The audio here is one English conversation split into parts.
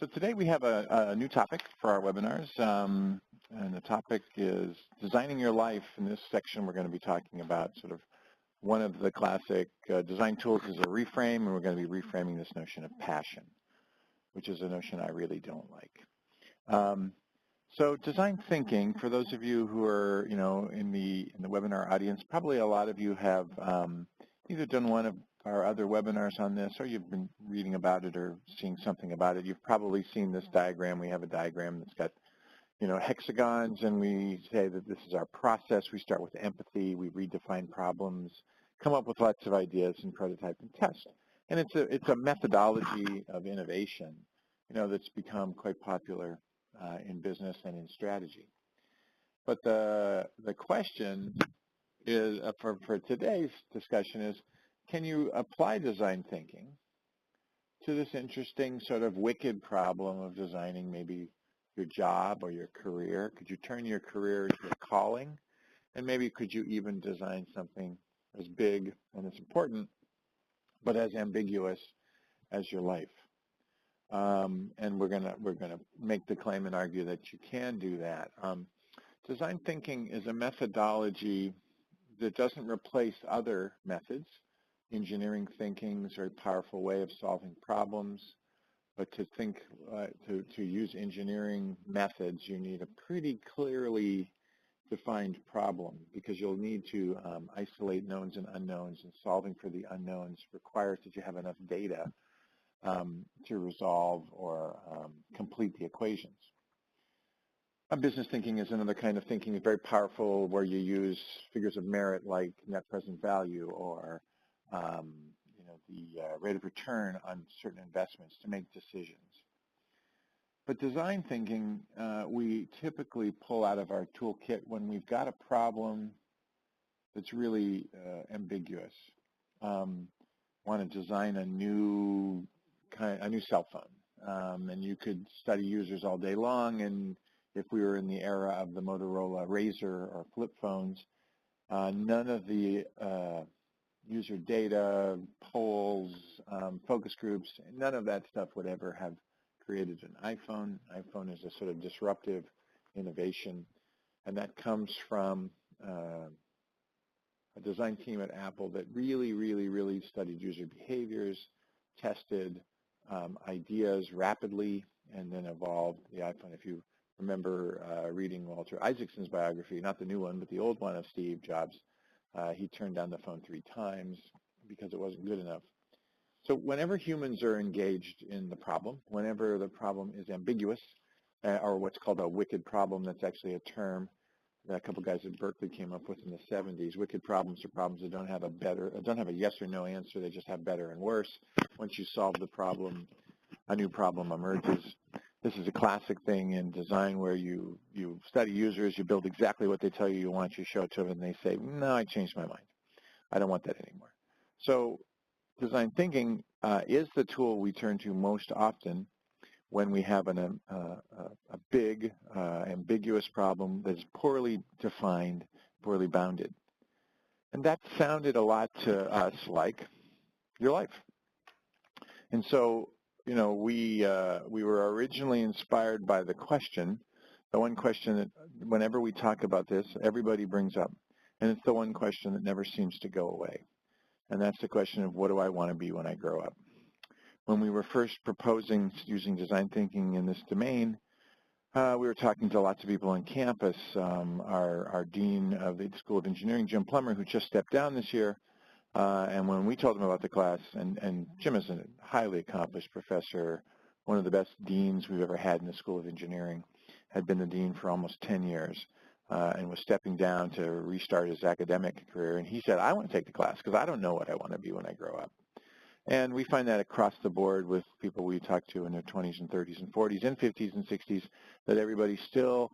So today we have a new topic for our webinars, and the topic is designing your life. In this section, we're going to be talking about sort of one of the classic design tools is a reframe, and we're going to be reframing this notion of passion, which is a notion I really don't like. So design thinking, for those of you who are, in the webinar audience, probably a lot of you have either done one of our other webinars on this, or you've been reading about it or seeing something about it. You've probably seen this diagram. We have a diagram that's got, hexagons, and we say that this is our process. We start with empathy. We redefine problems, come up with lots of ideas, and prototype and test. And it's a methodology of innovation, that's become quite popular in business and in strategy. But the question is for today's discussion is, can you apply design thinking to this interesting sort of wicked problem of designing maybe your job or your career? Could you turn your career into a calling? And maybe could you even design something as big and as important, but as ambiguous as your life? And we're gonna make the claim and argue that you can do that. Design thinking is a methodology that doesn't replace other methods. Engineering thinking is a very powerful way of solving problems, but to think, to use engineering methods, you need a pretty clearly defined problem, because you'll need to isolate knowns and unknowns, and solving for the unknowns requires that you have enough data to resolve or complete the equations. Business thinking is another kind of thinking. It's very powerful, where you use figures of merit like net present value or the rate of return on certain investments to make decisions. But design thinking, we typically pull out of our toolkit when we've got a problem that's really ambiguous. Want to design a new cell phone, and you could study users all day long. And if we were in the era of the Motorola Razr or flip phones, none of the user data, polls, focus groups, none of that stuff would ever have created an iPhone. iPhone is a sort of disruptive innovation, and that comes from a design team at Apple that really studied user behaviors, tested ideas rapidly, and then evolved the iPhone. If you remember reading Walter Isaacson's biography, not the new one, but the old one of Steve Jobs, he turned down the phone 3 times because it wasn't good enough. So whenever humans are engaged in the problem, whenever the problem is ambiguous, or what's called a wicked problem, that's actually a term that a couple guys at Berkeley came up with in the 70s. Wicked problems are problems that don't have a yes or no answer. They just have better and worse. Once you solve the problem, a new problem emerges. This is a classic thing in design, where you study users, you build exactly what they tell you want, you show it to them, and they say, no, I changed my mind. I don't want that anymore. So design thinking is the tool we turn to most often when we have a big, ambiguous problem that is poorly defined, poorly bounded. And that sounded a lot to us like your life. And so, we were originally inspired by the one question that whenever we talk about this, everybody brings up. And it's the one question that never seems to go away. And that's the question of, what do I want to be when I grow up? When we were first proposing using design thinking in this domain, we were talking to lots of people on campus. Our dean of the School of Engineering, Jim Plummer, who just stepped down this year, and when we told him about the class, and Jim is a highly accomplished professor, one of the best deans we've ever had in the School of Engineering, had been the dean for almost 10 years, and was stepping down to restart his academic career. And he said, I want to take the class because I don't know what I want to be when I grow up. And we find that across the board with people we talk to in their 20s and 30s and 40s and 50s and 60s, that everybody's still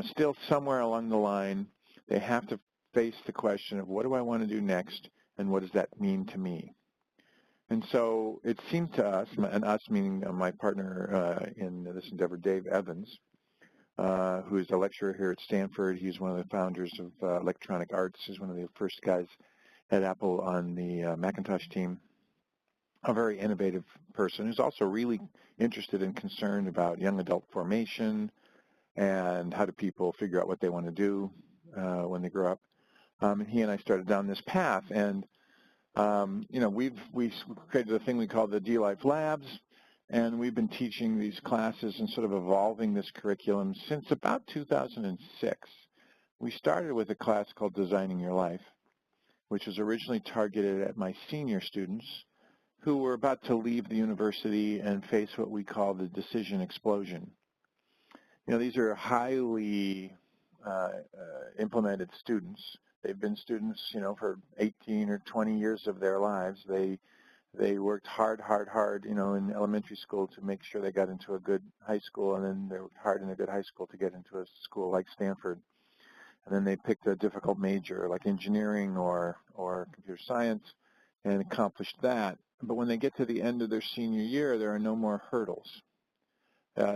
still somewhere along the line, they have to face the question of, what do I want to do next, and what does that mean to me? And so it seemed to us, and us meaning my partner in this endeavor, Dave Evans, who is a lecturer here at Stanford. He's one of the founders of Electronic Arts. He's one of the first guys at Apple on the Macintosh team. a very innovative person who's also really interested and concerned about young adult formation and how do people figure out what they want to do when they grow up. And he and I started down this path, and we created a thing we call the D-Life Labs, and we've been teaching these classes and sort of evolving this curriculum since about 2006. We started with a class called Designing Your Life, which was originally targeted at my senior students who were about to leave the university and face what we call the decision explosion. These are highly implemented students. They've been students, for 18 or 20 years of their lives. They worked hard, in elementary school to make sure they got into a good high school, and then they worked hard in a good high school to get into a school like Stanford. And then they picked a difficult major like engineering or computer science and accomplished that. But when they get to the end of their senior year, there are no more hurdles.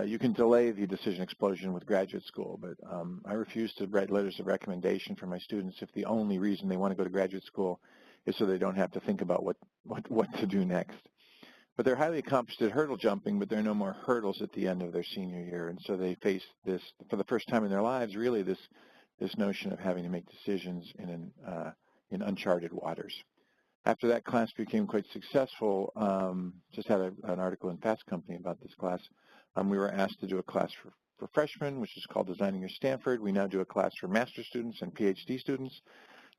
You can delay the decision explosion with graduate school, but I refuse to write letters of recommendation for my students if the only reason they want to go to graduate school is so they don't have to think about what to do next. But they're highly accomplished at hurdle jumping, but there are no more hurdles at the end of their senior year, and so they face this, for the first time in their lives, really this notion of having to make decisions in uncharted waters. After that class became quite successful, just had an article in Fast Company about this class. We were asked to do a class for freshmen, which is called Designing Your Stanford. We now do a class for master's students and PhD students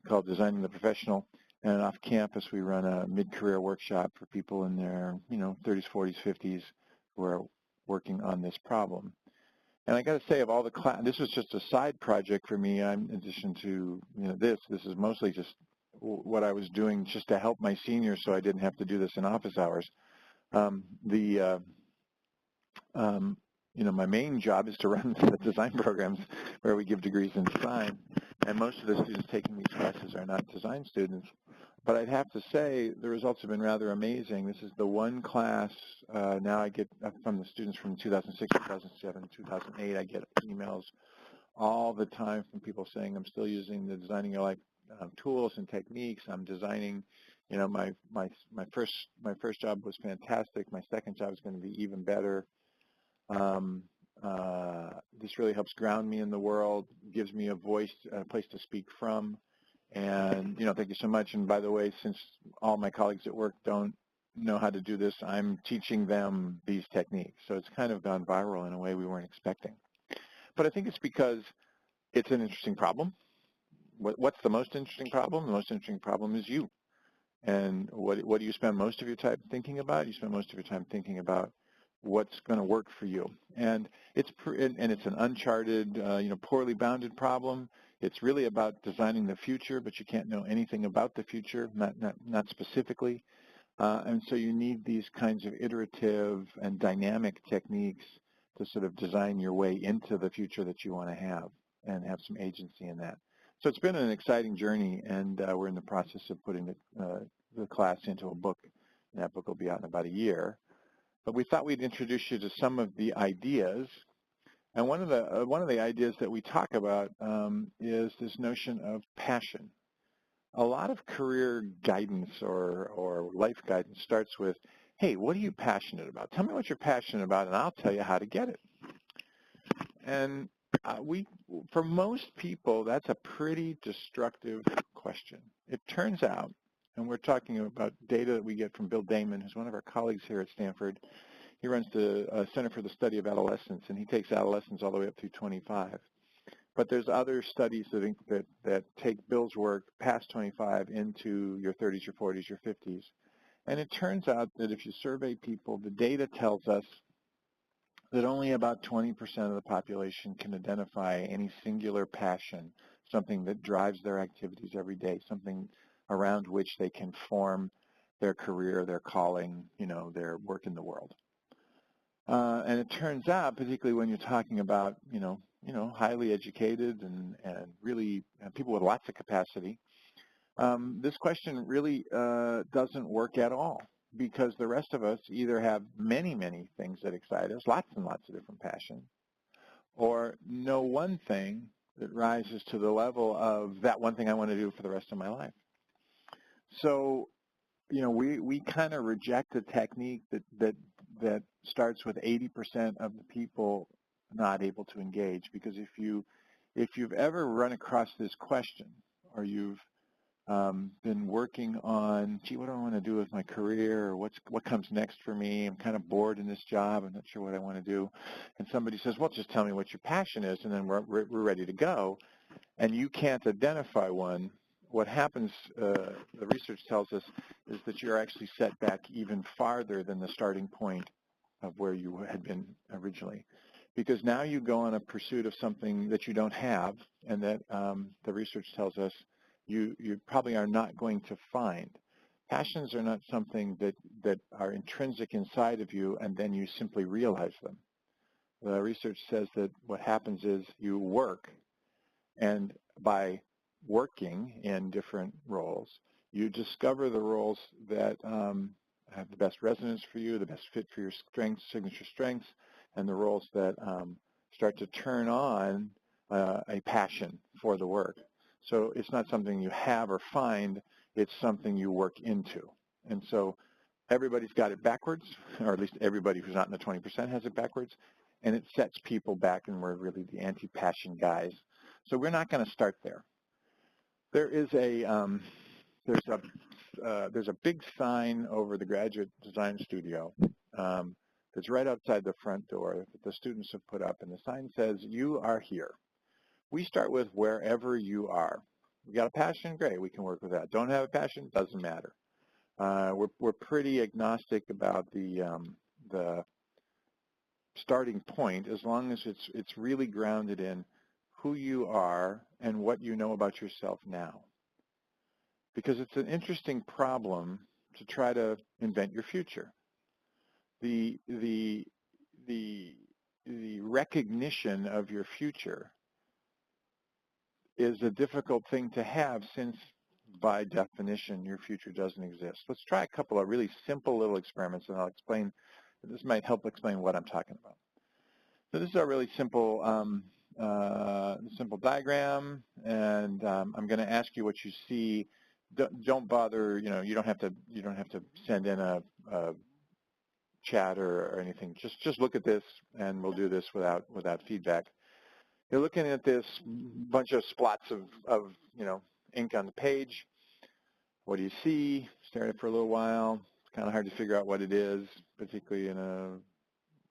called Designing the Professional. And off campus, we run a mid-career workshop for people in their 30s, 40s, 50s who are working on this problem. And I got to say, of all the class, this was just a side project for me. In addition to this is mostly just what I was doing just to help my seniors, so I didn't have to do this in office hours. My main job is to run the design programs where we give degrees in design, and most of the students taking these classes are not design students. But I'd have to say the results have been rather amazing. This is the one class now I get from the students from 2006, 2007, 2008. I get emails all the time from people saying, I'm still using the Designing Your Life tools and techniques. I'm designing, my first job was fantastic. My second job is going to be even better. This really helps ground me in the world, gives me a voice, a place to speak from. And, thank you so much. And by the way, since all my colleagues at work don't know how to do this, I'm teaching them these techniques. So it's kind of gone viral in a way we weren't expecting. But I think it's because it's an interesting problem. What's the most interesting problem? The most interesting problem is you. And what do you spend most of your time thinking about? You spend most of your time thinking about what's going to work for you. And it's an uncharted, poorly bounded problem. It's really about designing the future, but you can't know anything about the future, not specifically. And so you need these kinds of iterative and dynamic techniques to sort of design your way into the future that you want to have and have some agency in that. So it's been an exciting journey, and we're in the process of putting the class into a book. And that book will be out in about a year. But we thought we'd introduce you to some of the ideas. And one of the ideas that we talk about is this notion of passion. A lot of career guidance or life guidance starts with, hey, what are you passionate about? Tell me what you're passionate about, and I'll tell you how to get it. And for most people, that's a pretty destructive question. It turns out, and we're talking about data that we get from Bill Damon, who's one of our colleagues here at Stanford. He runs the Center for the Study of Adolescence, and he takes adolescents all the way up through 25. But there's other studies that take Bill's work past 25 into your 30s, your 40s, your 50s. And it turns out that if you survey people, the data tells us that only about 20% of the population can identify any singular passion, something that drives their activities every day, something around which they can form their career, their calling, their work in the world. And it turns out, particularly when you're talking about, highly educated and really people with lots of capacity, this question really doesn't work at all, because the rest of us either have many, many things that excite us, lots and lots of different passions, or know one thing that rises to the level of that one thing I want to do for the rest of my life. So we kind of reject a technique that starts with 80% of the people not able to engage, because if you've ever run across this question, or you've been working on, gee, what do I want to do with my career, or what comes next for me? I'm kind of bored in this job. I'm not sure what I want to do. And somebody says, well, just tell me what your passion is, and then we're ready to go. And you can't identify one. What happens, the research tells us, is that you're actually set back even farther than the starting point of where you had been originally. Because now you go on a pursuit of something that you don't have, and that the research tells us you probably are not going to find. Passions are not something that are intrinsic inside of you and then you simply realize them. The research says that what happens is you work, and by working in different roles, you discover the roles that have the best resonance for you, the best fit for your strengths, signature strengths, and the roles that start to turn on a passion for the work. So it's not something you have or find, it's something you work into. And so everybody's got it backwards, or at least everybody who's not in the 20% has it backwards, and it sets people back, and we're really the anti-passion guys. So we're not going to start there. There is there's a big sign over the graduate design studio that's right outside the front door that the students have put up, and the sign says, "You are here." We start with wherever you are. We got a passion? Great, we can work with that. Don't have a passion? Doesn't matter. We're pretty agnostic about the starting point, as long as it's really grounded in who you are and what you know about yourself now. Because it's an interesting problem to try to invent your future. The recognition of your future is a difficult thing to have, since by definition your future doesn't exist. Let's try a couple of really simple little experiments, and I'll explain. This might help explain what I'm talking about. So this is a really simple simple diagram, and I'm going to ask you what you see. Don't bother, you don't have to send in a chat or anything. Just look at this, and we'll do this without feedback. You're looking at this bunch of splots of ink on the page. What do you see? Stare at it for a little while. It's kind of hard to figure out what it is, particularly in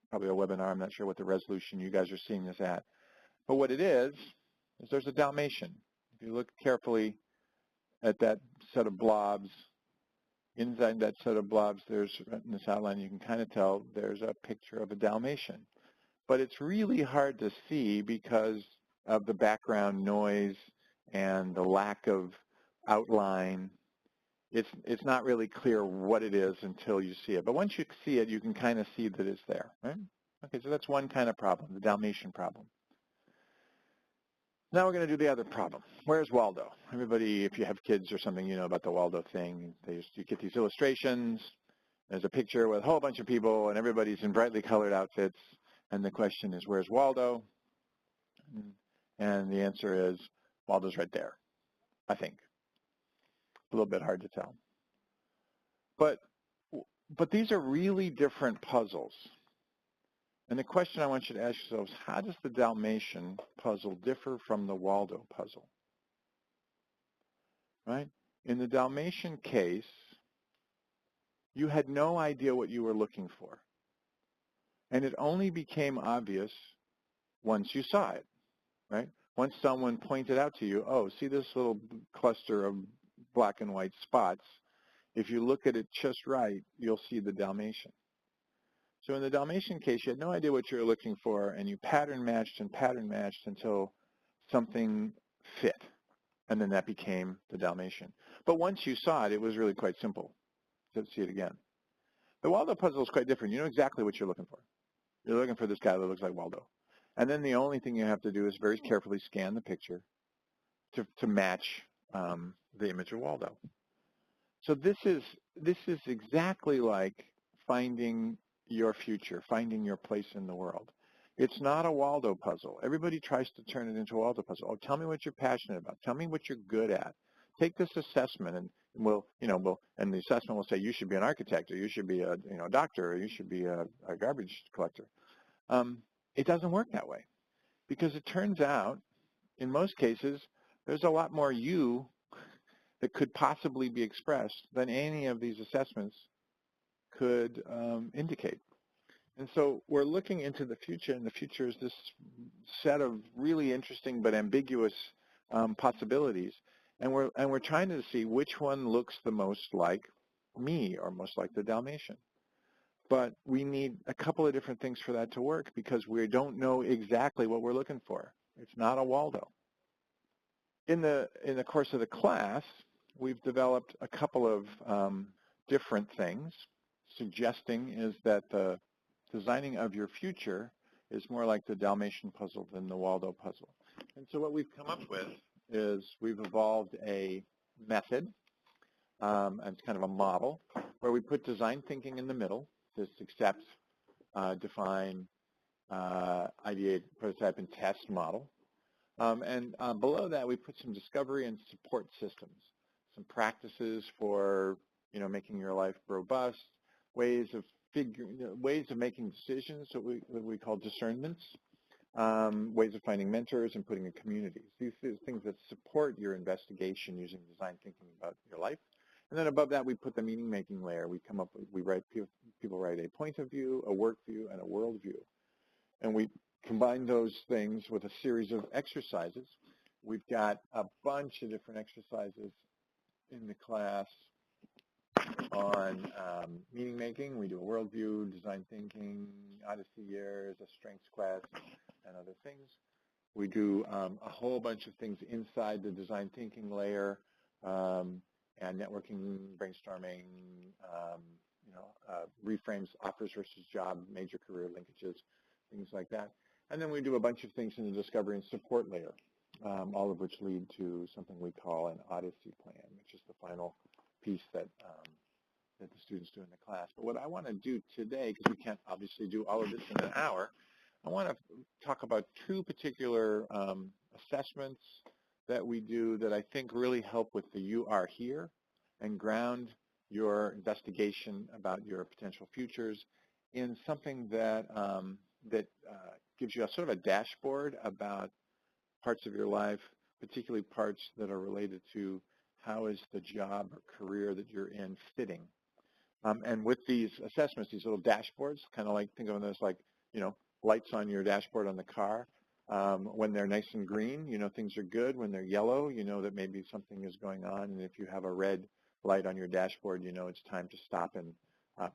probably a webinar. I'm not sure what the resolution you guys are seeing this at. But what it is there's a Dalmatian. If you look carefully at that set of blobs, inside that set of blobs, there's, in this outline, you can kind of tell there's a picture of a Dalmatian. But it's really hard to see because of the background noise and the lack of outline. It's not really clear what it is until you see it. But once you see it, you can kind of see that it's there, right? Okay, so that's one kind of problem, the Dalmatian problem. Now we're going to do the other problem. Where's Waldo? Everybody, if you have kids or something, you know about the Waldo thing. You get these illustrations. There's a picture with a whole bunch of people, and everybody's in brightly colored outfits. And the question is, where's Waldo? And the answer is, Waldo's right there, I think. A little bit hard to tell. But these are really different puzzles. And the question I want you to ask yourselves, how does the Dalmatian puzzle differ from the Waldo puzzle? Right? In the Dalmatian case, you had no idea what you were looking for. And it only became obvious once you saw it, right? Once someone pointed out to you, oh, see this little cluster of black and white spots? If you look at it just right, you'll see the Dalmatian. So in the Dalmatian case, you had no idea what you were looking for, and you pattern matched until something fit, and then that became the Dalmatian. But once you saw it, it was really quite simple to see it again. The Waldo puzzle is quite different. You know exactly what you're looking for. You're looking for this guy that looks like Waldo. And then the only thing you have to do is very carefully scan the picture to match the image of Waldo. So this is exactly like finding your future, finding your place in the world. It's not a Waldo puzzle. Everybody tries to turn it into a Waldo puzzle. Oh, tell me what you're passionate about. Tell me what you're good at. Take this assessment, and and the assessment will say you should be an architect, or you should be a doctor, or you should be a garbage collector. It doesn't work that way, because it turns out, in most cases, there's a lot more you that could possibly be expressed than any of these assessments could indicate. And so we're looking into the future, and the future is this set of really interesting but ambiguous possibilities, and we're trying to see which one looks the most like me, or most like the Dalmatian. But we need a couple of different things for that to work, because we don't know exactly what we're looking for. It's not a Waldo. In the course of the class, we've developed a couple of different things. Suggesting is that the designing of your future is more like the Dalmatian puzzle than the Waldo puzzle. And so what we've come up with is we've evolved a method, and it's kind of a model, where we put design thinking in the middle, this accept, define, ideate, prototype, and test model. And below that, we put some discovery and support systems, some practices for making your life robust, ways of making decisions, that we call discernments, ways of finding mentors and putting in communities. These are things that support your investigation using design thinking about your life. And then above that, we put the meaning-making layer. People write a point of view, a work view, and a world view. And we combine those things with a series of exercises. We've got a bunch of different exercises in the class on meaning making. We do a worldview, design thinking, Odyssey years, a strengths quest, and other things. We do a whole bunch of things inside the design thinking layer, and networking, brainstorming, reframes, offers versus job, major career linkages, things like that. And then we do a bunch of things in the discovery and support layer, all of which lead to something we call an Odyssey plan, which is the final piece that the students do in the class. But what I want to do today, because we can't obviously do all of this in an hour, I want to talk about two particular assessments that we do that I think really help with the you are here and ground your investigation about your potential futures in something that gives you a sort of a dashboard about parts of your life, particularly parts that are related to how is the job or career that you're in fitting. And with these assessments, these little dashboards, kind of like, think of them as like, lights on your dashboard on the car. When they're nice and green, things are good. When they're yellow, that maybe something is going on. And if you have a red light on your dashboard, it's time to stop and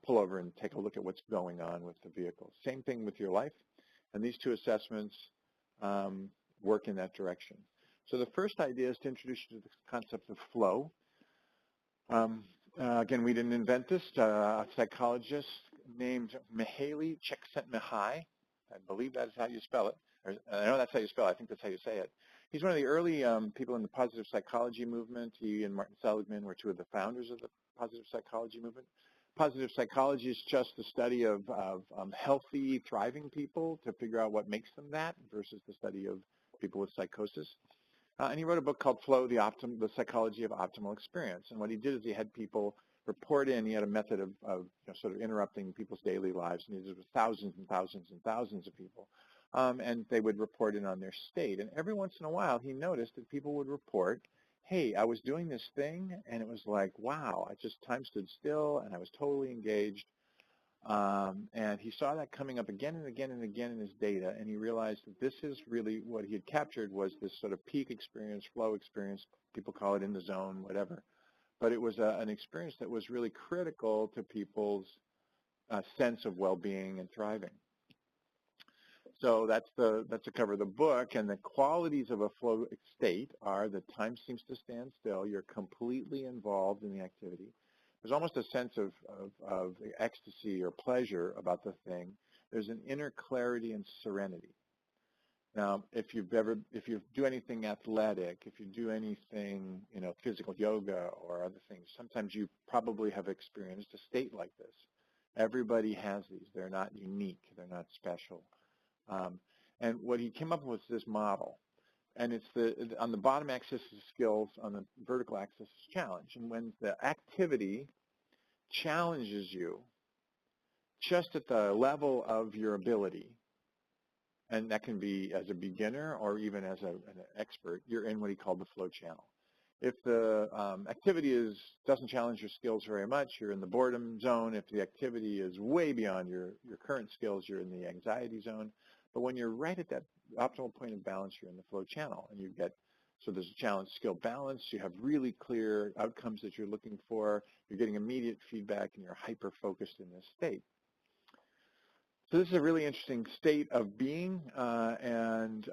pull over and take a look at what's going on with the vehicle. Same thing with your life. And these two assessments work in that direction. So the first idea is to introduce you to the concept of flow. Again, we didn't invent this. A psychologist named Mihaly Csikszentmihalyi, I believe that is how you spell it. I know that's how you spell it. I think that's how you say it. He's one of the early people in the positive psychology movement. He and Martin Seligman were two of the founders of the positive psychology movement. Positive psychology is just the study of healthy, thriving people to figure out what makes them that versus the study of people with psychosis. And he wrote a book called Flow, the Psychology of Optimal Experience. And what he did is he had people report in. He had a method of sort of interrupting people's daily lives. And he did it with thousands and thousands and thousands of people. And they would report in on their state. And every once in a while, he noticed that people would report, hey, I was doing this thing, and it was like, wow, time stood still, and I was totally engaged. And he saw that coming up again and again and again in his data, and he realized that this is really what he had captured was this sort of peak experience, flow experience. People call it in the zone, whatever. But it was an experience that was really critical to people's sense of well-being and thriving. So that's the cover of the book, and the qualities of a flow state are that time seems to stand still. You're completely involved in the activity. There's almost a sense of ecstasy or pleasure about the thing. There's an inner clarity and serenity. Now, if you do anything athletic, if you do anything, physical yoga or other things, sometimes you probably have experienced a state like this. Everybody has these. They're not unique. They're not special. And what he came up with was this model. And it's on the bottom axis is skills, on the vertical axis is challenge. And when the activity challenges you just at the level of your ability, and that can be as a beginner or even as an expert, you're in what he called the flow channel. If the activity doesn't challenge your skills very much, you're in the boredom zone. If the activity is way beyond your current skills, you're in the anxiety zone. But when you're right at that optimal point of balance, you're in the flow channel, and you get, so there's a challenge skill balance. You have really clear outcomes that you're looking for. You're getting immediate feedback, and you're hyper-focused in this state. So this is a really interesting state of being, and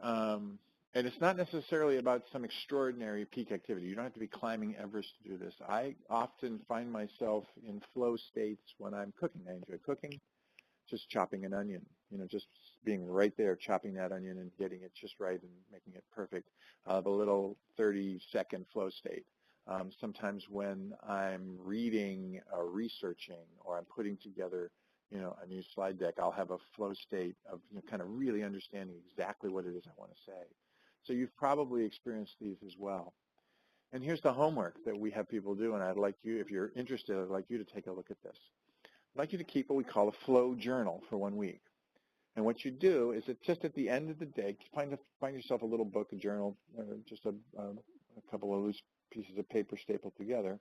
it's not necessarily about some extraordinary peak activity. You don't have to be climbing Everest to do this. I often find myself in flow states when I'm cooking. I enjoy cooking, just chopping an onion, just being right there, chopping that onion and getting it just right and making it perfect. The little 30-second flow state. Sometimes when I'm reading or researching or I'm putting together a new slide deck, I'll have a flow state of kind of really understanding exactly what it is I want to say. So you've probably experienced these as well. And here's the homework that we have people do, and I'd like you, if you're interested, I'd like you to take a look at this. I'd like you to keep what we call a flow journal for 1 week. And what you do is that just at the end of the day, find yourself a little book, a journal, just a couple of loose pieces of paper stapled together.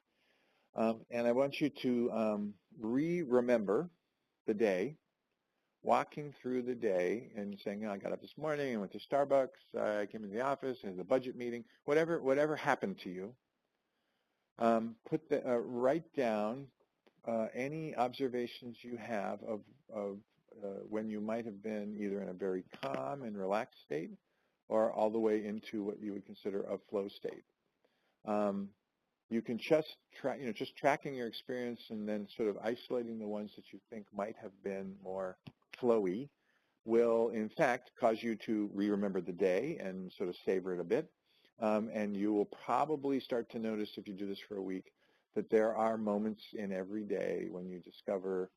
And I want you to remember the day, walking through the day and saying, I got up this morning, I went to Starbucks, I came into the office, I had a budget meeting, whatever happened to you. Write down any observations you have of when you might have been either in a very calm and relaxed state or all the way into what you would consider a flow state. You can just tracking your experience and then sort of isolating the ones that you think might have been more flowy will, in fact, cause you to re-remember the day and sort of savor it a bit. And you will probably start to notice, if you do this for a week, that there are moments in every day when you discover,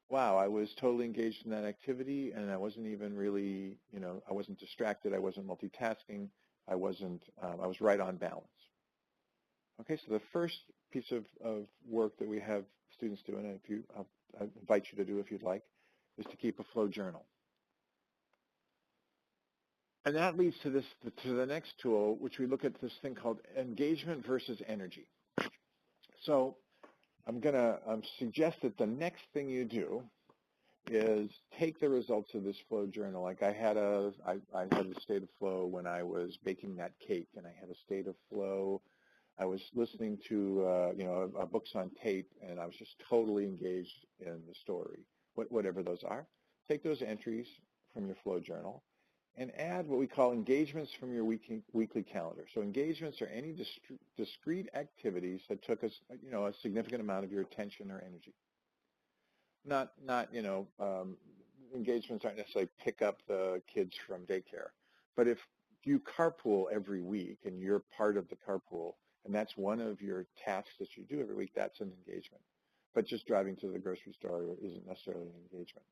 wow, I was totally engaged in that activity and I wasn't even really, I wasn't distracted, I wasn't multitasking, I was right on balance. Okay, so the first piece of work that we have students do, and I invite you to do if you'd like, is to keep a flow journal. And that leads to the next tool, which we look at this thing called engagement versus energy. So I'm going to suggest that the next thing you do is take the results of this flow journal. Like I had a state of flow when I was baking that cake, and I had a state of flow. I was listening to books on tape, and I was just totally engaged in the story. Whatever those are, take those entries from your flow journal and add what we call engagements from your weekly calendar. So engagements are any discrete activities that took us, a significant amount of your attention or energy. Not engagements aren't necessarily pick up the kids from daycare, but if you carpool every week and you're part of the carpool, and that's one of your tasks that you do every week, that's an engagement. But just driving to the grocery store isn't necessarily an engagement.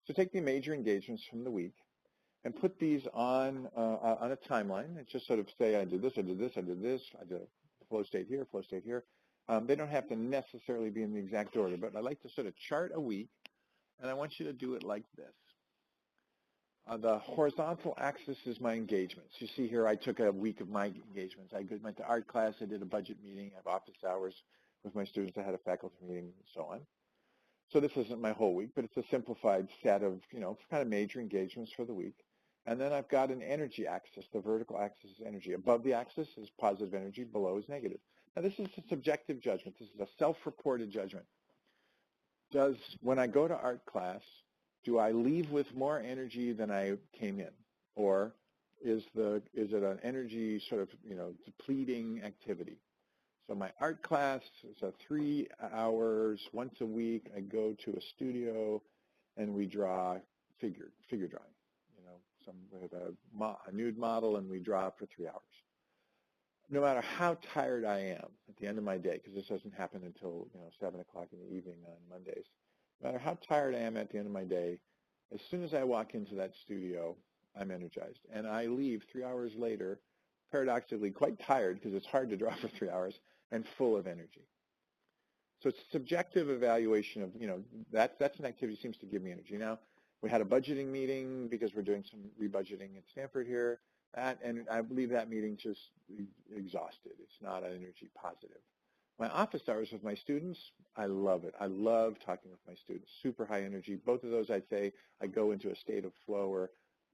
So take the major engagements from the week and put these on a timeline and just sort of say, I did this, I did this, I did this, I did a flow state here, flow state here. They don't have to necessarily be in the exact order, but I like to sort of chart a week, and I want you to do it like this. The horizontal axis is my engagements. You see here I took a week of my engagements. I went to art class, I did a budget meeting, I have office hours with my students, I had a faculty meeting, and so on. So this isn't my whole week, but it's a simplified set of, kind of major engagements for the week. And then I've got an energy axis. The vertical axis is energy. Above the axis is positive energy, below is negative. Now this is a subjective judgment. This is a self-reported judgment. When I go to art class, do I leave with more energy than I came in? Or is it an energy sort of, depleting activity? So my art class is 3 hours once a week. I go to a studio and we draw figure drawing. We have a nude model and we draw for 3 hours. No matter how tired I am at the end of my day, because this doesn't happen until 7 o'clock in the evening on Mondays, no matter how tired I am at the end of my day, as soon as I walk into that studio, I'm energized. And I leave 3 hours later, paradoxically quite tired because it's hard to draw for 3 hours, and full of energy. So it's subjective evaluation of, that's an activity that seems to give me energy. Now, we had a budgeting meeting because we're doing some rebudgeting at Stanford here, and I believe that meeting just exhausted. It's not an energy positive. My office hours with my students, I love it. I love talking with my students. Super high energy. Both of those, I'd say, I go into a state of flow where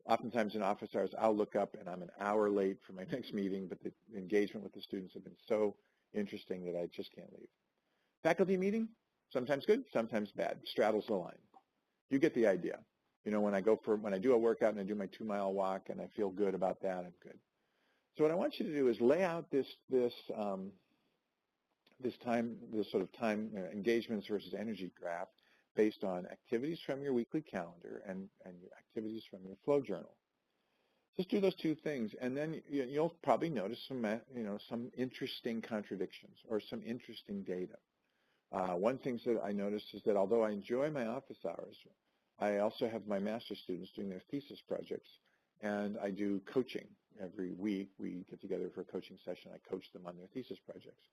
oftentimes in office hours, I'll look up and I'm an hour late for my next meeting, but the engagement with the students have been so interesting that I just can't leave. Faculty meeting, sometimes good, sometimes bad. Straddles the line. You get the idea. When I do a workout and I do my 2-mile walk and I feel good about that, I'm good. So what I want you to do is lay out this sort of time engagements versus energy graph based on activities from your weekly calendar and your activities from your flow journal. Just do those two things, and then you'll probably notice some interesting contradictions or some interesting data. One thing that I noticed is that although I enjoy my office hours, I also have my master's students doing their thesis projects, and I do coaching every week. We get together for a coaching session. I coach them on their thesis projects.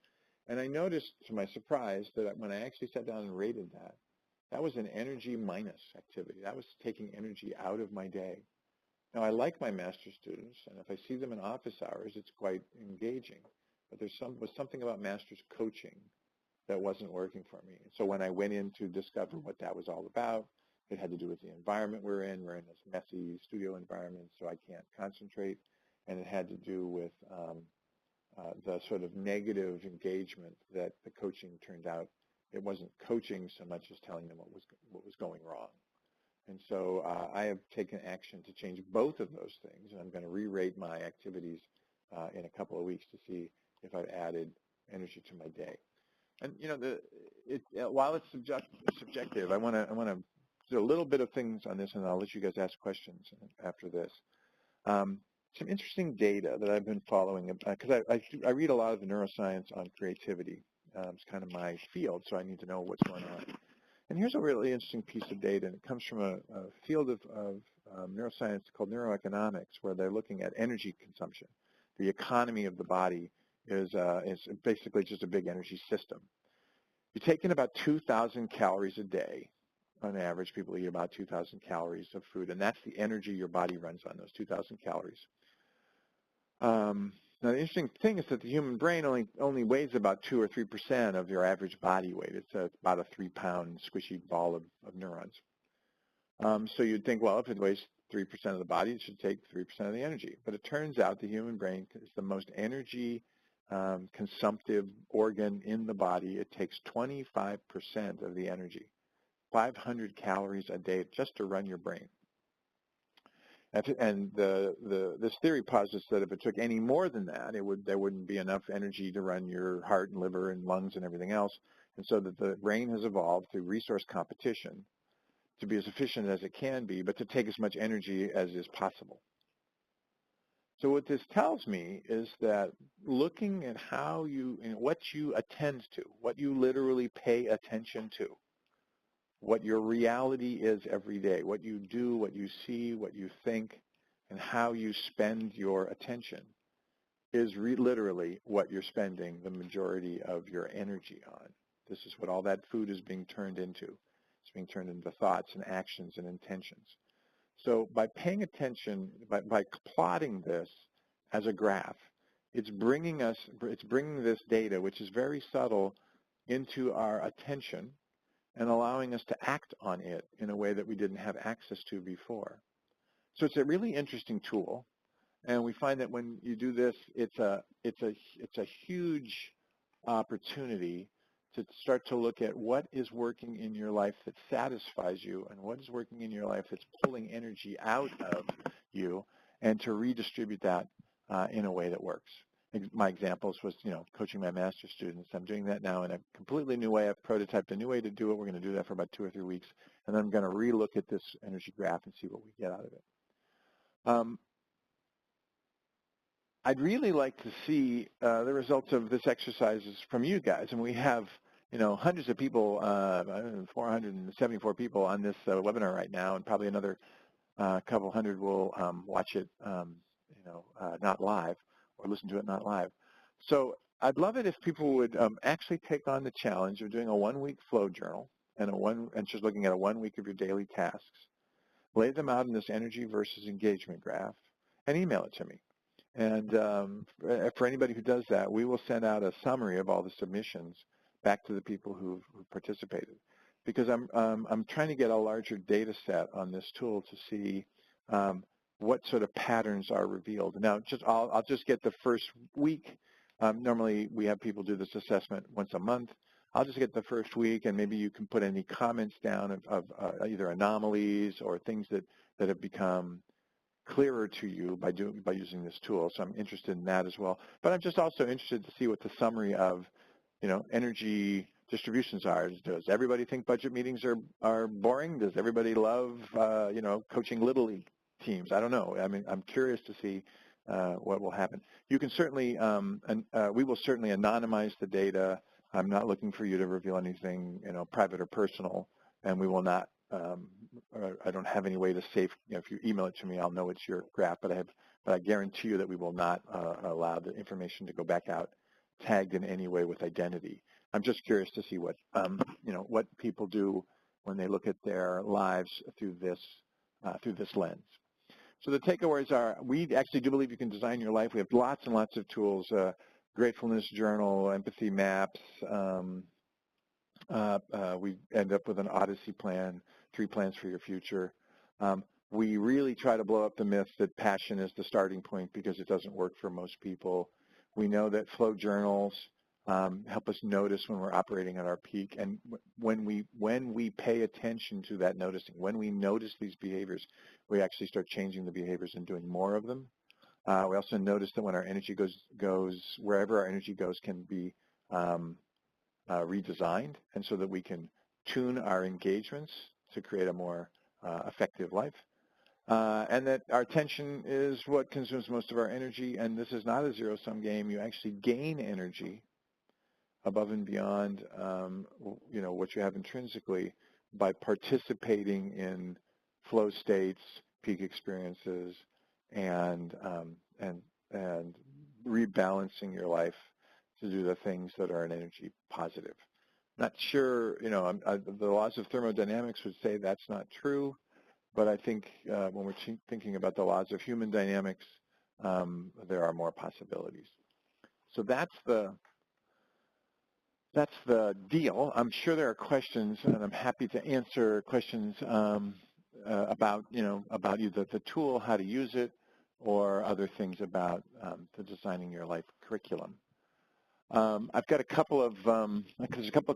And I noticed, to my surprise, that when I actually sat down and rated that, that was an energy minus activity. That was taking energy out of my day. Now, I like my master's students, and if I see them in office hours, it's quite engaging. But there was something about master's coaching that wasn't working for me. So when I went in to discover what that was all about, it had to do with the environment we're in. We're in this messy studio environment, so I can't concentrate. And it had to do with the sort of negative engagement that the coaching turned out. It wasn't coaching so much as telling them what was going wrong. And so I have taken action to change both of those things, and I'm going to re-rate my activities in a couple of weeks to see if I've added energy to my day. And while it's subjective, I want to do a little bit of things on this, and I'll let you guys ask questions after this. Some interesting data that I've been following, because I read a lot of the neuroscience on creativity. It's kind of my field, so I need to know what's going on. And here's a really interesting piece of data, and it comes from a field of neuroscience called neuroeconomics, where they're looking at energy consumption. The economy of the body is basically just a big energy system. You're taking about 2,000 calories a day. On average, people eat about 2,000 calories of food, and that's the energy your body runs on, those 2,000 calories. Now, the interesting thing is that the human brain only weighs about 2 or 3% of your average body weight. It's about a 3-pound squishy ball of neurons. So you'd think, well, if it weighs 3% of the body, it should take 3% of the energy. But it turns out the human brain is the most energy consumptive organ in the body. It takes 25% of the energy, 500 calories a day just to run your brain. And this theory posits that if it took any more than that, there wouldn't be enough energy to run your heart and liver and lungs and everything else. And so that the brain has evolved through resource competition to be as efficient as it can be, but to take as much energy as is possible. So what this tells me is that looking at what you attend to, what you literally pay attention to, what your reality is every day, what you do, what you see, what you think, and how you spend your attention is literally what you're spending the majority of your energy on. This is what all that food is being turned into. It's being turned into thoughts and actions and intentions. So by paying attention, by plotting this as a graph, it's bringing this data, which is very subtle, into our attention and allowing us to act on it in a way that we didn't have access to before. So it's a really interesting tool, and we find that when you do this, it's a huge opportunity to start to look at what is working in your life that satisfies you and what is working in your life that's pulling energy out of you, and to redistribute that in a way that works. My examples was, coaching my master's students. I'm doing that now in a completely new way. I've prototyped a new way to do it. We're going to do that for about 2 or 3 weeks, and then I'm going to relook at this energy graph and see what we get out of it. I'd really like to see the results of this exercise from you guys, and we have, hundreds of people, 474 people on this webinar right now, and probably another A couple hundred will watch it, not live, or listen to it not live. So I'd love it if people would actually take on the challenge of doing a one-week flow journal and just looking at a 1 week of your daily tasks. Lay them out in this energy versus engagement graph and email it to me. And for anybody who does that, we will send out a summary of all the submissions back to the people who participated, because I'm trying to get a larger data set on this tool to see what sort of patterns are revealed. Now, I'll just get the first week. Normally, we have people do this assessment once a month. I'll just get the first week, and maybe you can put any comments down of either anomalies or things that have become clearer to you by using this tool. So I'm interested in that as well. But I'm just also interested to see what the summary of, energy distributions are. Does everybody think budget meetings are boring? Does everybody love, coaching Little League teams? I don't know. I mean, I'm curious to see what will happen. You can certainly, we will certainly anonymize the data. I'm not looking for you to reveal anything, private or personal, and we will not. I don't have any way to save. If you email it to me, I'll know it's your graph. But I guarantee you that we will not allow the information to go back out tagged in any way with identity. I'm just curious to see what what people do when they look at their lives through this lens. So the takeaways are: we actually do believe you can design your life. We have lots and lots of tools: gratefulness journal, empathy maps. We end up with an Odyssey plan, 3 plans for your future. We really try to blow up the myth that passion is the starting point, because it doesn't work for most people. We know that flow journals help us notice when we're operating at our peak, and when we pay attention to that noticing, when we notice these behaviors, we actually start changing the behaviors and doing more of them. We also notice that when our energy goes wherever our energy goes can be redesigned, and so that we can tune our engagements to create a more effective life. And that our attention is what consumes most of our energy, and this is not a zero-sum game. You actually gain energy above and beyond what you have intrinsically by participating in flow states, peak experiences, and rebalancing your life to do the things that are an energy positive. Not sure, the laws of thermodynamics would say that's not true, but I think when we're thinking about the laws of human dynamics, there are more possibilities. So that's the deal. I'm sure there are questions, and I'm happy to answer questions about either the tool, how to use it, or other things about the Designing Your Life curriculum. I've got a couple of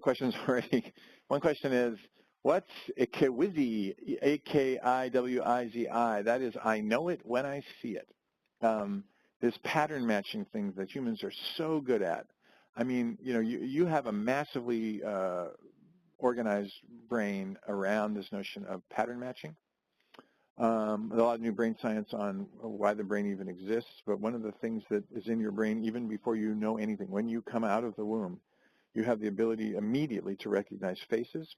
questions already. One question is, what's Akiwizi, A-K-I-W-I-Z-I? That is, I know it when I see it. This pattern matching thing that humans are so good at. I mean, you have a massively organized brain around this notion of pattern matching. There's a lot of new brain science on why the brain even exists, but one of the things that is in your brain even before you know anything, when you come out of the womb, you have the ability immediately to recognize faces.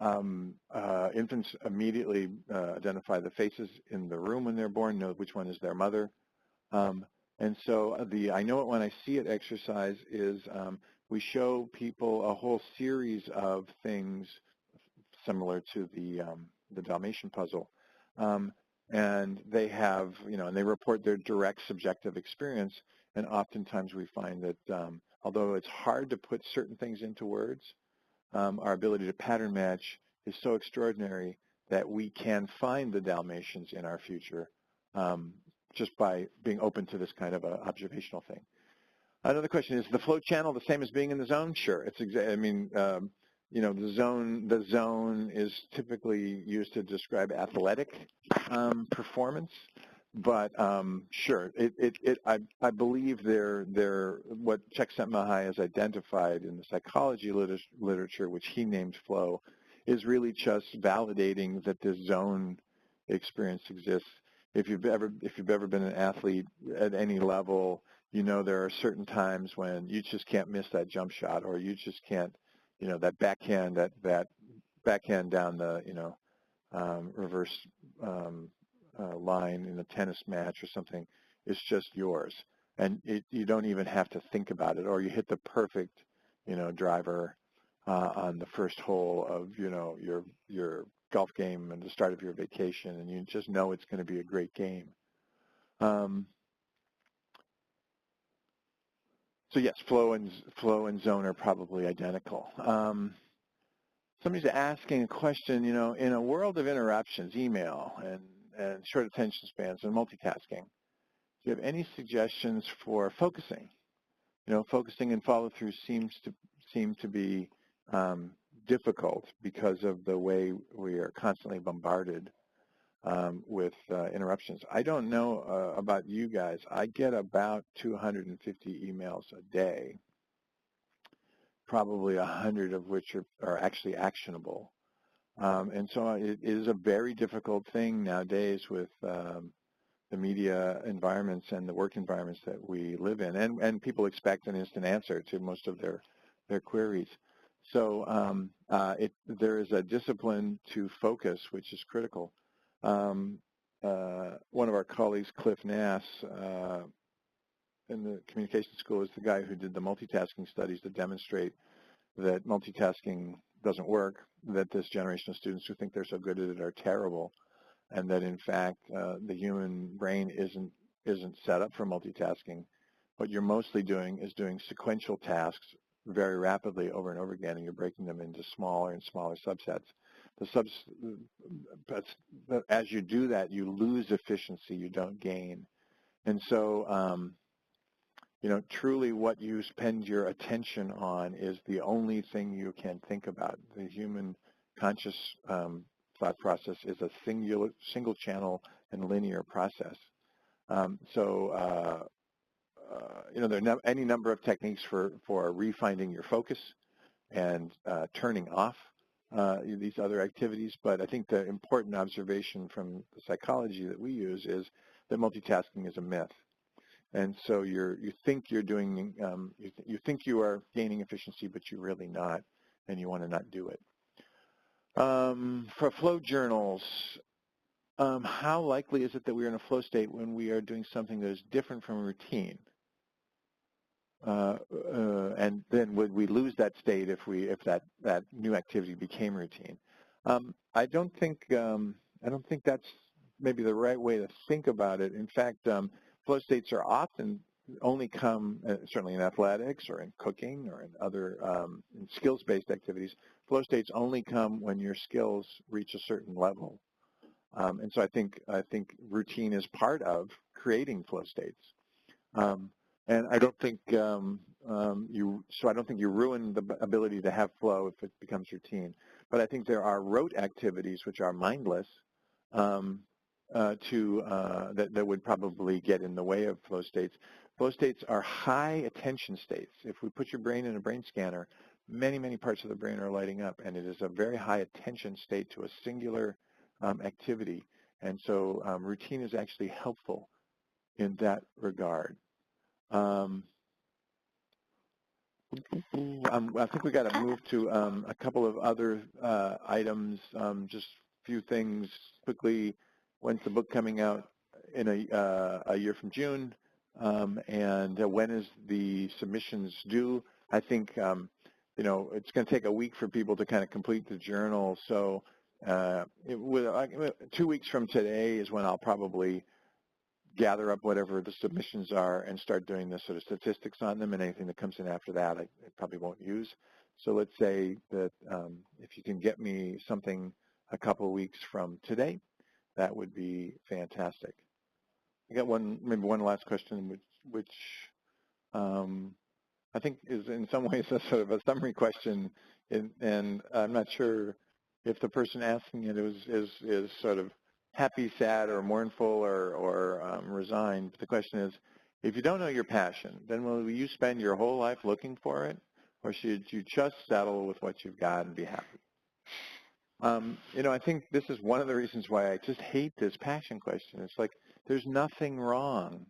Infants immediately identify the faces in the room when they're born, know which one is their mother. And so the I know it when I see it exercise is we show people a whole series of things similar to the Dalmatian puzzle. And they have, and they report their direct subjective experience. And oftentimes we find that although it's hard to put certain things into words, our ability to pattern match is so extraordinary that we can find the Dalmatians in our future just by being open to this kind of an observational thing. Another question is the flow channel the same as being in the zone? Sure. It's the zone is typically used to describe athletic performance, but sure, I believe what Csikszentmihalyi has identified in the psychology literature, which he named flow, is really just validating that this zone experience exists. If you've ever been an athlete at any level, there are certain times when you just can't miss that jump shot, or you just can't, that backhand down the, reverse line in a tennis match or something. It's just yours, and you don't even have to think about it. Or you hit the perfect, driver on the first hole of your golf game and the start of your vacation, and you just know it's going to be a great game. So yes, flow and zone are probably identical. Somebody's asking a question, in a world of interruptions, email and short attention spans and multitasking, do you have any suggestions for focusing? Focusing and follow through seem to be difficult because of the way we are constantly bombarded with interruptions. I don't know about you guys. I get about 250 emails a day, probably 100 of which are actually actionable. And so it is a very difficult thing nowadays with the media environments and the work environments that we live in. And people expect an instant answer to most of their queries. So there is a discipline to focus, which is critical. One of our colleagues, Cliff Nass, in the communication school, is the guy who did the multitasking studies to demonstrate that multitasking doesn't work, that this generation of students who think they're so good at it are terrible, and that in fact the human brain isn't set up for multitasking. What you're mostly doing is doing sequential tasks very rapidly over and over again, and you're breaking them into smaller and smaller subsets. As you do that, you lose efficiency, you don't gain. And so, truly what you spend your attention on is the only thing you can think about. The human conscious thought process is a single channel and linear process. There are any number of techniques for refinding your focus and turning off these other activities, but I think the important observation from the psychology that we use is that multitasking is a myth. And so you think you're doing, you think you are gaining efficiency, but you're really not, and you want to not do it. For flow journals, how likely is it that we're in a flow state when we are doing something that is different from routine? And then would we lose that state if that new activity became routine? I don't think that's maybe the right way to think about it. In fact, flow states are often only come, certainly in athletics or in cooking or in other in skills-based activities. Flow states only come when your skills reach a certain level, and so I think routine is part of creating flow states. And I don't think I don't think you ruin the ability to have flow if it becomes routine. But I think there are rote activities which are mindless that would probably get in the way of flow states. Flow states are high attention states. If we put your brain in a brain scanner, many, many parts of the brain are lighting up, and it is a very high attention state to a singular activity. And so routine is actually helpful in that regard. I think we got to move to a couple of other items, just a few things quickly. When's the book coming out? In a year from June, and when is the submissions due? I think it's going to take a week for people to kind of complete the journal. So 2 weeks from today is when I'll probably gather up whatever the submissions are and start doing the sort of statistics on them, and anything that comes in after that I probably won't use. So let's say that if you can get me something a couple of weeks from today, that would be fantastic. I got maybe one last question, which I think is in some ways a sort of a summary question, and I'm not sure if the person asking it is sort of happy, sad, or mournful, or resigned. But the question is, if you don't know your passion, then will you spend your whole life looking for it, or should you just settle with what you've got and be happy? I think this is one of the reasons why I just hate this passion question. It's like there's nothing wrong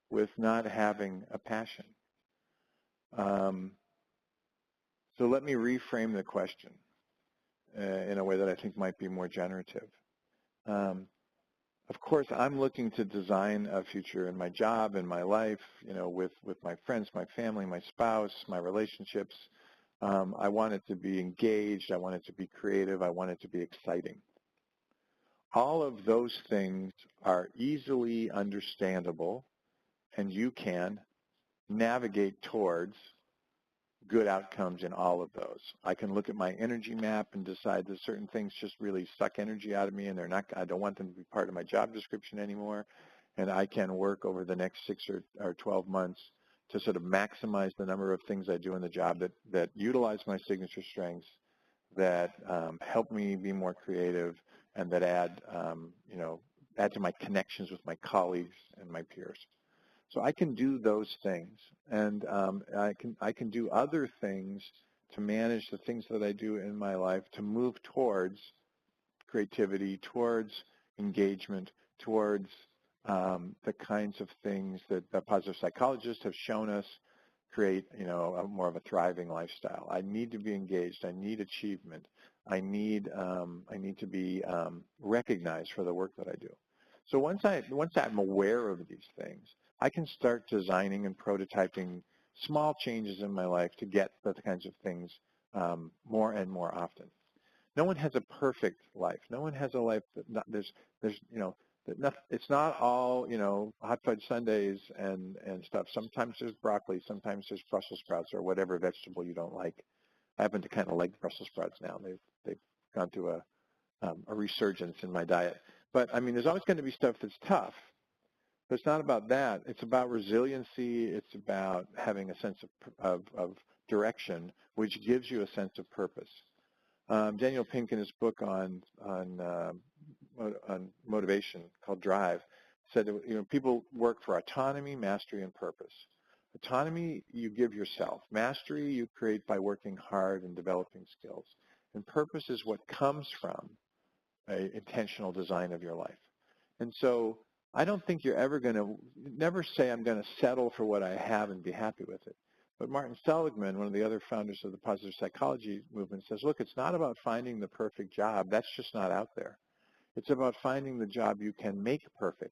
with not having a passion. So let me reframe the question. in a way that I think might be more generative. Of course, I'm looking to design a future in my job, in my life, with my friends, my family, my spouse, my relationships. I want it to be engaged. I want it to be creative. I want it to be exciting. All of those things are easily understandable, and you can navigate towards good outcomes in all of those. I can look at my energy map and decide that certain things just really suck energy out of me and I don't want them to be part of my job description anymore. And I can work over the next 6 or 12 months to sort of maximize the number of things I do in the job that utilize my signature strengths, that help me be more creative, and that add to my connections with my colleagues and my peers. So I can do those things, and I can do other things to manage the things that I do in my life to move towards creativity, towards engagement, towards the kinds of things that positive psychologists have shown us create, more of a thriving lifestyle. I need to be engaged. I need achievement. I need to be recognized for the work that I do. So once I'm aware of these things, I can start designing and prototyping small changes in my life to get the kinds of things more and more often. No one has a perfect life. No one has a life that it's not all hot fudge sundaes and stuff. Sometimes there's broccoli. Sometimes there's Brussels sprouts or whatever vegetable you don't like. I happen to kind of like Brussels sprouts now. They've gone through a resurgence in my diet. But I mean, there's always going to be stuff that's tough. But it's not about that. It's about resiliency. It's about having a sense of direction, which gives you a sense of purpose. Daniel Pink, in his book on motivation called Drive, said that, people work for autonomy, mastery, and purpose. Autonomy you give yourself. Mastery you create by working hard and developing skills. And purpose is what comes from an intentional design of your life. And so I don't think you're ever going to, never say I'm going to settle for what I have and be happy with it. But Martin Seligman, one of the other founders of the positive psychology movement, says, look, it's not about finding the perfect job. That's just not out there. It's about finding the job you can make perfect.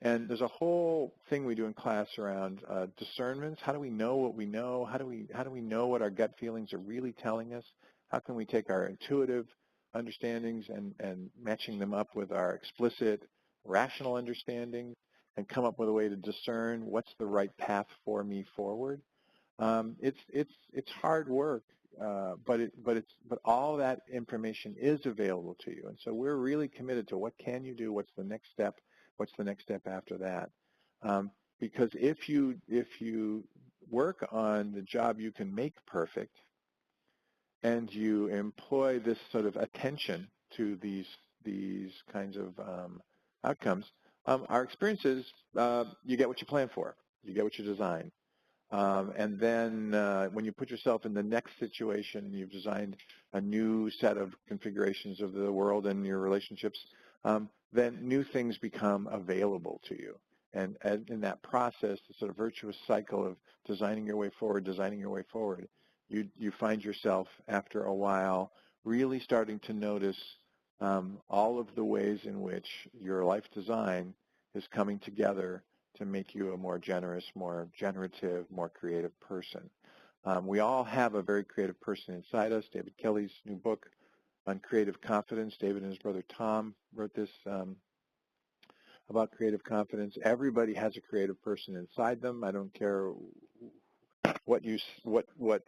And there's a whole thing we do in class around discernments. How do we know what we know? How do we know what our gut feelings are really telling us? How can we take our intuitive understandings and matching them up with our explicit rational understanding and come up with a way to discern what's the right path for me forward? It's hard work, but all that information is available to you, and so we're really committed to what can you do, what's the next step after that, because if you work on the job you can make perfect, and you employ this sort of attention to these kinds of outcomes, our experience is you get what you plan for, you get what you design. And then when you put yourself in the next situation, you've designed a new set of configurations of the world and your relationships, then new things become available to you. And in that process, the sort of virtuous cycle of designing your way forward, you find yourself after a while really starting to notice all of the ways in which your life design is coming together to make you a more generous, more generative, more creative person. We all have a very creative person inside us. David Kelly's new book on creative confidence, David and his brother Tom wrote this about creative confidence. Everybody has a creative person inside them. I don't care what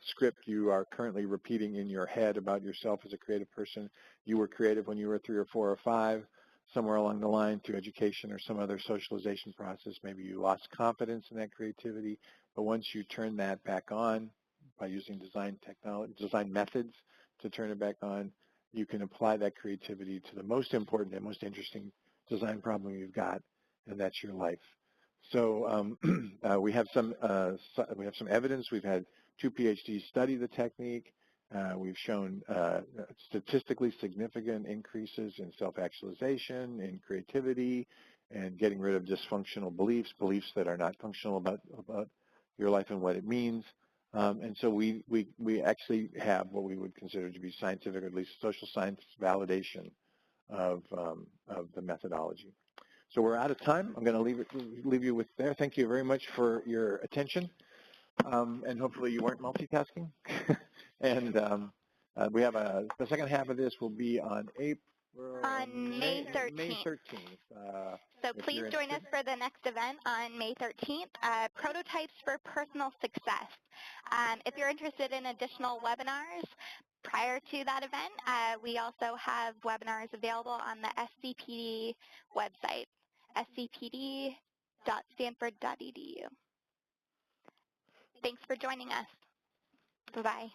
script you are currently repeating in your head about yourself as a creative person. You were creative when you were 3 or 4 or 5. Somewhere along the line through education or some other socialization process, maybe you lost confidence in that creativity, but once you turn that back on by using design methods to turn it back on, you can apply that creativity to the most important and most interesting design problem you've got, and that's your life. So we have some evidence. We've had 2 PhDs study the technique. We've shown statistically significant increases in self-actualization, in creativity, and getting rid of dysfunctional beliefs that are not functional about your life and what it means. And so we actually have what we would consider to be scientific, or at least social science validation of the methodology. So we're out of time. I'm going to leave you with there. Thank you very much for your attention, and hopefully you weren't multitasking. And we have the second half of this will be on May 13th. May 13th. So please join us for the next event on May 13th, Prototypes for Personal Success. If you're interested in additional webinars prior to that event, we also have webinars available on the SCPD website, scpd.stanford.edu. Thanks for joining us. Bye-bye.